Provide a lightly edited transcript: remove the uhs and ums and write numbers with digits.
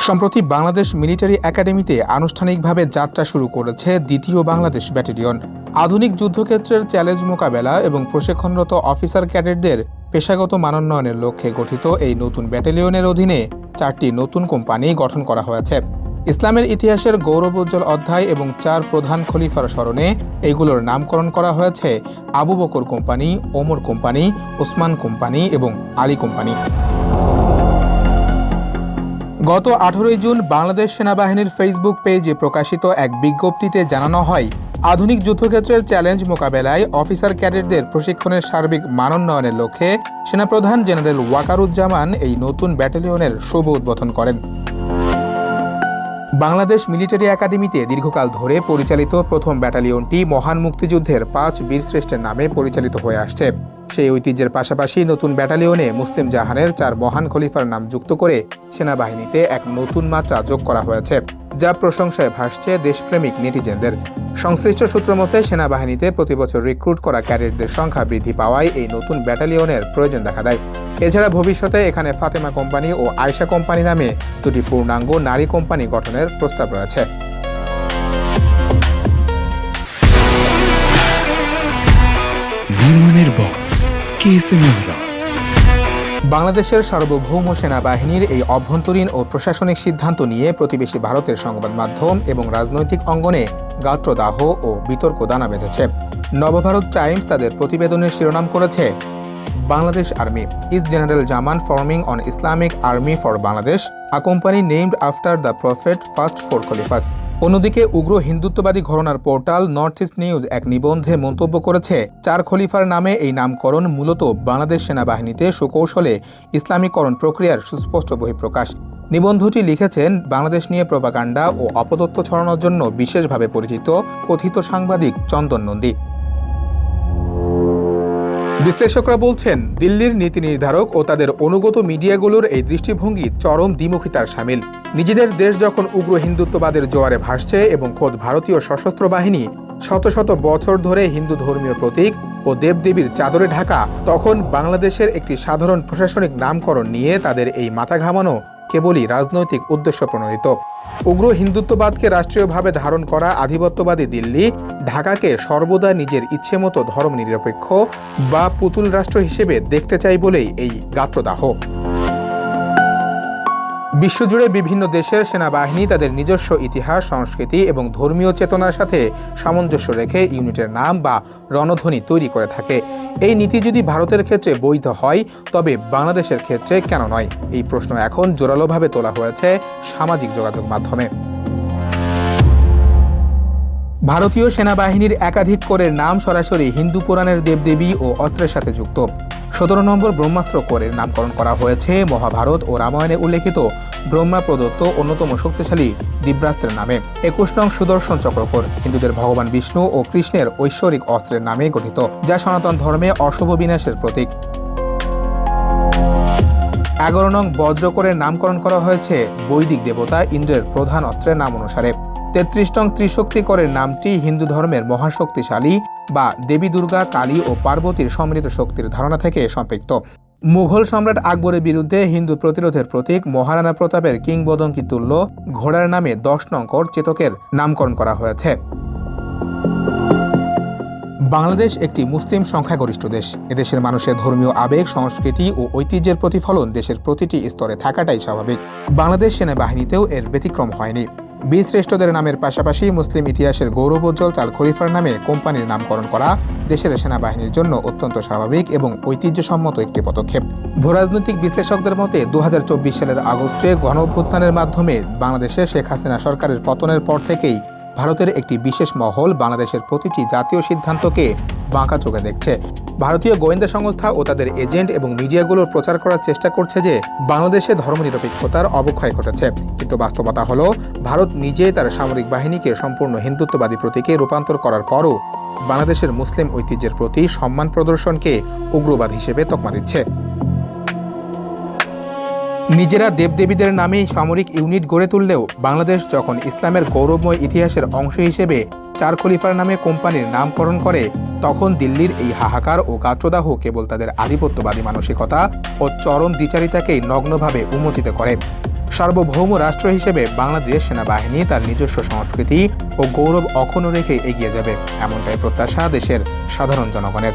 সম্প্রতি বাংলাদেশ মিলিটারি একাডেমিতে আনুষ্ঠানিকভাবে যাত্রা শুরু করেছে দ্বিতীয় বাংলাদেশ ব্যাটালিয়ন। আধুনিক যুদ্ধক্ষেত্রের চ্যালেঞ্জ মোকাবেলা এবং প্রশিক্ষণরত অফিসার ক্যাডেটদের পেশাগত মানোন্নয়নের লক্ষ্যে গঠিত এই নতুন ব্যাটালিয়নের অধীনে 4টি নতুন কোম্পানি গঠন করা হয়েছে। ইসলামের ইতিহাসের গৌরবোজ্জ্বল অধ্যায় এবং 4 প্রধান খলিফার স্মরণে এইগুলোর নামকরণ করা হয়েছে Abu Bakr company, Omar company, Osman company এবং আলী কোম্পানি। গত 18 জুন বাংলাদেশ সেনাবাহিনীর ফেসবুক পেজে প্রকাশিত এক বিজ্ঞপ্তিতে জানানো হয়, আধুনিক যুদ্ধক্ষেত্রের চ্যালেঞ্জ মোকাবেলায় অফিসার ক্যাডেটদের প্রশিক্ষণের সার্বিক মানোন্নয়নের লক্ষ্যে সেনাপ্রধান জেনারেল ওয়াকারুজ্জামান এই নতুন ব্যাটালিয়নের শুভ উদ্বোধন করেন। বাংলাদেশ মিলিটারি একাডেমিতে দীর্ঘকাল ধরে পরিচালিত প্রথম ব্যাটালিয়নটি মহান মুক্তিযুদ্ধের 5 বীরশ্রেষ্ঠের নামে পরিচালিত হয়ে আসছে। সেই ঐতিহ্যের পাশাপাশি নতুন ব্যাটালিয়নে মুসলিম জাহানের 4 মহান খলিফার নাম যুক্ত করে সেনাবাহিনীতে এক নতুন মাত্রা যোগ করা হয়েছে, যা প্রশংসায় ভাসছে দেশপ্রেমিক নেটিজেনদের। সংশ্লিষ্ট সূত্র মতে সেনাবাহিনীতে প্রতিবছর রিক্রুট করা ক্যাডেটদের সংখ্যা বৃদ্ধি পাওয়ায় এই নতুন ব্যাটালিয়নের প্রয়োজন দেখা দেয়। এছাড়া ভবিষ্যতে এখানে ফাতেমা কোম্পানি ও আয়েশা কোম্পানি নামে 2টি পূর্ণাঙ্গ নারী কোম্পানি গঠনের প্রস্তাব রয়েছে। বাংলাদেশের সার্বভৌম সেনাবাহিনীর এই অভ্যন্তরীণ ও প্রশাসনিক সিদ্ধান্ত নিয়ে প্রতিবেশী ভারতের সংবাদ মাধ্যম এবং রাজনৈতিক অঙ্গনে গাত্রদাহ ও বিতর্ক দানা বেঁধেছে। নবভারত টাইমস তাদের প্রতিবেদনের শিরোনাম করেছে, Bangladesh army is general Zaman forming on Islamic army for Bangladesh, a company named after the prophet first 4 খলিফাস। অন্যদিকে উগ্র হিন্দুত্ববাদী ঘরানার পোর্টাল নর্থ ইস্ট নিউজ এক নিবন্ধে মন্তব্য করেছে, 4 খলিফার নামে এই নামকরণ মূলত বাংলাদেশ সেনাবাহিনীতে সুকৌশলে ইসলামীকরণ প্রক্রিয়ার সুস্পষ্ট বহিঃপ্রকাশ। নিবন্ধটি লিখেছেন বাংলাদেশ নিয়ে প্রোপাগান্ডা ও অপতথ্য ছড়ানোর জন্য বিশেষভাবে পরিচিত কথিত সাংবাদিক চন্দন নন্দী। বিশ্লেষকরা বলছেন, দিল্লির নীতি নির্ধারক ও তাদের অনুগত মিডিয়াগুলোর এই দৃষ্টিভঙ্গি চরম দ্বিমুখিতার শামিল। নিজেদের দেশ যখন উগ্র হিন্দুত্ববাদের জোয়ারে ভাসছে এবং খোদ ভারতীয় সশস্ত্র বাহিনী শত শত বছর ধরে হিন্দু ধর্মীয় প্রতীক ও দেবদেবীর চাদরে ঢাকা, তখন বাংলাদেশের একটি সাধারণ প্রশাসনিক নামকরণ নিয়ে তাদের এই মাথা ঘামানো কেবলই রাজনৈতিক উদ্দেশ্য প্রণোদিত। উগ্র হিন্দুত্ববাদকে রাষ্ট্রীয়ভাবে ধারণ করা আধিপত্যবাদী দিল্লি ঢাকাকে সর্বদা নিজের ইচ্ছেমতো ধর্মনিরপেক্ষ বা পুতুল রাষ্ট্র হিসেবে দেখতে চাই বলেই এই গাত্রদাহ। বিশ্বজুড়ে বিভিন্ন দেশের সেনাবাহিনী তাদের নিজস্ব ইতিহাস, সংস্কৃতি এবং ধর্মীয় চেতনার সাথে সামঞ্জস্য রেখে ইউনিটের নাম বা রণধ্বনি তৈরি করে থাকে। এই নীতি যদি ভারতের ক্ষেত্রে বৈধ হয়, তবে বাংলাদেশের ক্ষেত্রে কেন নয়? এই প্রশ্ন এখন জোরালোভাবে তোলা হয়েছে সামাজিক যোগাযোগ মাধ্যমে। ভারতীয় সেনাবাহিনীর একাধিক কোরের নাম সরাসরি হিন্দু পুরাণের দেবদেবী ও অস্ত্রের সাথে যুক্ত। 17 নম্বর ব্রহ্মাস্ত্র কোরের নামকরণ করা হয়েছে মহাভারত ও রামায়ণে উল্লেখিত ব্রহ্মা প্রদত্ত অন্যতম শক্তিশালী দিব্যাস্ত্রের নামে। 21 নং সুদর্শন চক্র কোর হিন্দুদের ভগবান বিষ্ণু ও কৃষ্ণের ঐশ্বরিক অস্ত্রের নামে গঠিত, যা সনাতন ধর্মে অশুভ বিনাশের প্রতীক। 11 নং বজ্র কোরের নামকরণ করা হয়েছে বৈদিক দেবতা ইন্দ্রের প্রধান অস্ত্রের নাম অনুসারে। 33 নং ত্রিশক্তি কোরের নামটি হিন্দু ধর্মের মহাশক্তিশালী বা দেবী দুর্গা, কালী ও পার্বতীর সম্মিলিত শক্তির ধারণা থেকে সম্পৃক্ত। মুঘল সম্রাট আকবরের বিরুদ্ধে হিন্দু প্রতিরোধের প্রতীক মহারানা প্রতাপের কিংবদন্তি তুল্য ঘোড়ার নামে 10 নং কোর চেতকের নামকরণ করা হয়েছে। বাংলাদেশ একটি মুসলিম সংখ্যাগরিষ্ঠ দেশ। এদেশের মানুষের ধর্মীয় আবেগ, সংস্কৃতি ও ঐতিহ্যের প্রতিফলন দেশের প্রতিটি স্তরে থাকাটাই স্বাভাবিক। বাংলাদেশ সেনাবাহিনীতেও এর ব্যতিক্রম হয়নি। বীরশ্রেষ্ঠদের নামের পাশাপাশি মুসলিম ইতিহাসের গৌরবোজ্জ্বল 4 খলিফার নামে কোম্পানির নামকরণ করা দেশের সেনাবাহিনীর জন্য অত্যন্ত স্বাভাবিক এবং ঐতিহ্যসম্মত একটি পদক্ষেপ। ভূরাজনৈতিক বিশ্লেষকদের মতে 2024 সালের আগস্টে গণঅভ্যুত্থানের মাধ্যমে বাংলাদেশে শেখ হাসিনা সরকারের পতনের পর থেকেই ভারতের একটি বিশেষ মহল বাংলাদেশের প্রতিটি জাতীয় সিদ্ধান্তকে বাঁকা চোখে দেখছে। ভারতীয় গোয়েন্দা সংস্থা ও তাদের এজেন্ট এবং মিডিয়াগুলোর প্রচার করার চেষ্টা করছে যে বাংলাদেশে ধর্মনিরপেক্ষতার অবক্ষয় ঘটেছে, কিন্তু বাস্তবতা হলো ভারত নিজে তার সামরিক বাহিনীকে সম্পূর্ণ হিন্দুত্ববাদী প্রতীকে রূপান্তর করার পরও বাংলাদেশের মুসলিম ঐতিহ্যের প্রতি সম্মান প্রদর্শনকে উগ্রবাদ হিসেবে তকমা দিচ্ছে। নিজেরা দেবদেবীদের নামে সামরিক ইউনিট গড়ে তুললেও বাংলাদেশ যখন ইসলামের গৌরবময় ইতিহাসের অংশ হিসেবে চার খলিফার নামে কোম্পানির নামকরণ করে, তখন দিল্লির এই হাহাকার ও গাত্রদাহ কেবল তাদের আধিপত্যবাদী মানসিকতা ও চরম দ্বিচারিতাকেই নগ্নভাবে উন্মোচিত করে। সার্বভৌম রাষ্ট্র হিসেবে বাংলাদেশ সেনাবাহিনী তার নিজস্ব সংস্কৃতি ও গৌরব অক্ষুণ্ণ রেখে এগিয়ে যাবে, এমনটাই প্রত্যাশা দেশের সাধারণ জনগণের।